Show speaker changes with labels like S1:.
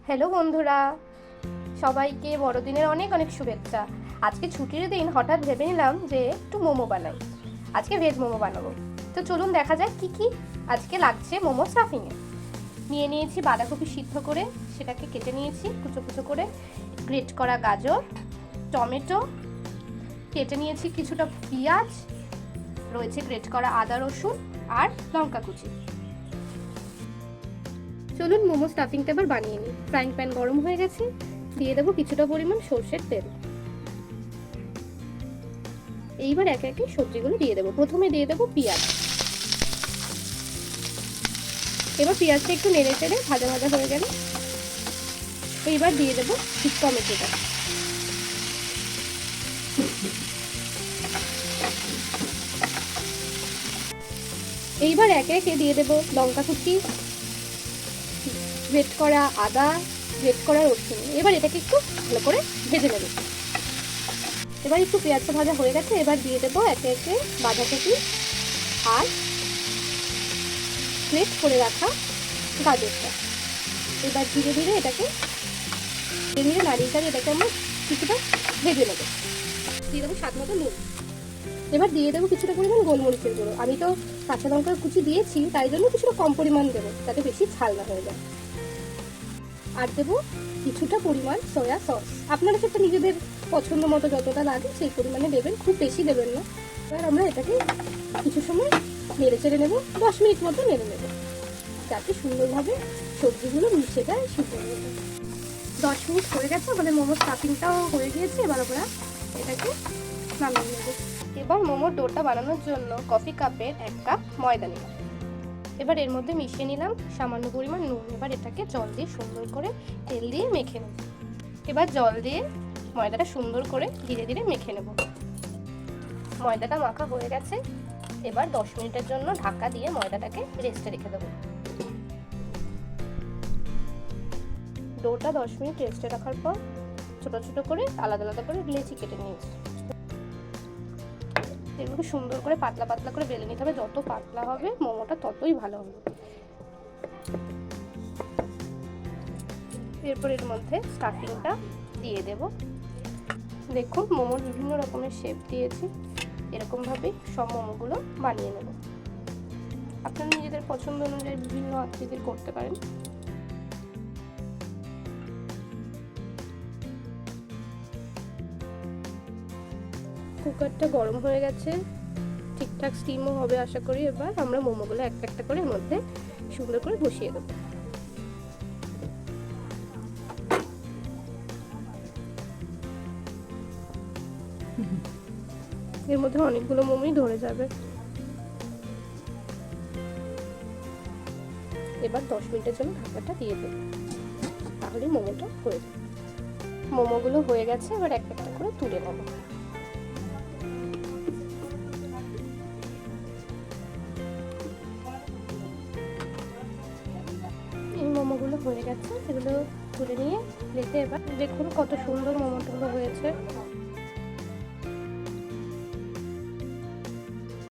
S1: Hello বন্ধুরা, সবাইকে বড়দিনের অনেক অনেক শুভেচ্ছা। আজকে ছুটির দিন হঠাৎ ভেবে নিলাম যে একটু মোমো বানাই। আজকে ভেজ মোমো বানাবো। তো চলুন দেখা যাক কি কি আজকে লাগছে মোমো স্টাফিংয়ে। নিয়ে নিয়েছি বাঁধাকপি সিদ্ধ করে, সেটাকে কেটে নিয়েছি কুচো কুচো করে, গ্রেট করা গাজর, টমেটো, কেটে নিয়েছি কিছুটা পেঁয়াজ, রয়েছে গ্রেট করা আদা রসুন আর লঙ্কা কুচি। চলুন মোমো স্টাফিংটা এবার বানিয়ে নিই। ফ্রাইং প্যান গরম হয়ে গেছে, দিয়ে দেবো কিছুটা পরিমাণ সর্ষের তেল। এইবার একে একে সবজিগুলো দিয়ে দেবো। প্রথমে দিয়ে দেবো পেঁয়াজ। এবার পেঁয়াজটা একটু নেড়ে চেড়ে ভাজা ভাজা হয়ে গেলে এইবার দিয়ে দেবো টমেটোটা। এইবার একে একে দিয়ে দেবো লঙ্কা কুচি, গ্রেট করা আদা, গ্রেট করা রসুন। এবার এটাকে একটু ভালো করে ভেজে নেব। এবার একটু পেঁয়াজটা ভাজা হয়ে গেছে, এবার দিয়ে দেবো একে একে বাঁধাকপি আর গ্রেট করে রাখা গাজরটা। এবার ধীরে ধীরে এটাকে নাড়িয়ে চাড়িয়ে এটাকে আমরা কিছুটা ভেজে নেব। দিয়ে দেবো স্বাদ মতো নুন। এবার দিয়ে দেবো কিছুটা পরিমাণ গোলমরিচের গুঁড়ো। আমি তো কাঁচা লঙ্কার কুচি দিয়েছি, তাই জন্য কিছুটা কম পরিমাণ দেবো, যাতে বেশি ঝাল না হয়ে যায়। আর দেবো কিছুটা পরিমাণ সয়া সস। আপনারা সেটা নিজেদের পছন্দ মতো যতটা লাগে সেই পরিমাণে দেবেন, খুব বেশি দেবেন না। এবার আমরা এটাকে কিছু সময় নেড়ে চেড়ে নেবো, 10 মিনিট মতো নেড়ে নেবো, যাতে সুন্দরভাবে সবজিগুলো মিশে যায়, সিদ্ধ হয়ে যায়। 10 মিনিট হয়ে গেছে, আমাদের মোমোর স্টাফিংটাও হয়ে গিয়েছে। এবার আমরা এটাকে নামিয়ে নেব। এবার মোমোর ডোটা বানানোর জন্য কফি কাপের 1 কাপ ময়দা নিলাম। এবার এর মধ্যে মিশিয়ে নিলাম সামান্য পরিমাণ নুন। এবার এটাকে জল দিয়ে সুন্দর করে তেল দিয়ে মেখে নেব। এবার জল দিয়ে ময়দাটা সুন্দর করে ধীরে ধীরে মেখে নেব। ময়দাটা মাখা হয়ে গেছে, এবার 10 মিনিটের জন্য ঢাকা দিয়ে ময়দাটাকে রেস্টে রেখে দেবো। ডোটা 10 মিনিট রেস্টে রাখার পর ছোট ছোট করে আলাদা আলাদা করে লেচি কেটে নিয়েছি। এগুলোকে সুন্দর করে পাতলা পাতলা করে বেলে নিতে হবে। যত পাতলা হবে মোমোটা ততই ভালো হবে। এরপর এর মধ্যে স্টাফিংটা দিয়ে দেব। দেখুন মোমোর বিভিন্ন রকমের শেপ দিয়েছি। এরকমভাবে সব মোমোগুলো বানিয়ে নেব। আপনারা নিজেদের পছন্দ অনুযায়ী বিভিন্ন আকৃতির করতে পারেন। কুকারটা গরম হয়ে গেছে, ঠিকঠাক স্টিমও হবে আশা করি। এবার আমরা মোমোগুলো একটা একটা করে এর মধ্যে সুন্দর করে বসিয়ে দেবো। এর মধ্যে অনেকগুলো মোমোই ধরে যাবে। এবার 10 মিনিটের জন্য ঢাকাটা দিয়ে দেব, তাহলে মোমোটা হয়ে যাবে। মোমোগুলো হয়ে গেছে, এবার একটা একটা করে তুলে নেব। এই মোমোগুলো হয়ে গেছে, এগুলো তুলে নিয়ে প্লেটে এবার দেখুন কত সুন্দর মোমোগুলো হয়েছে।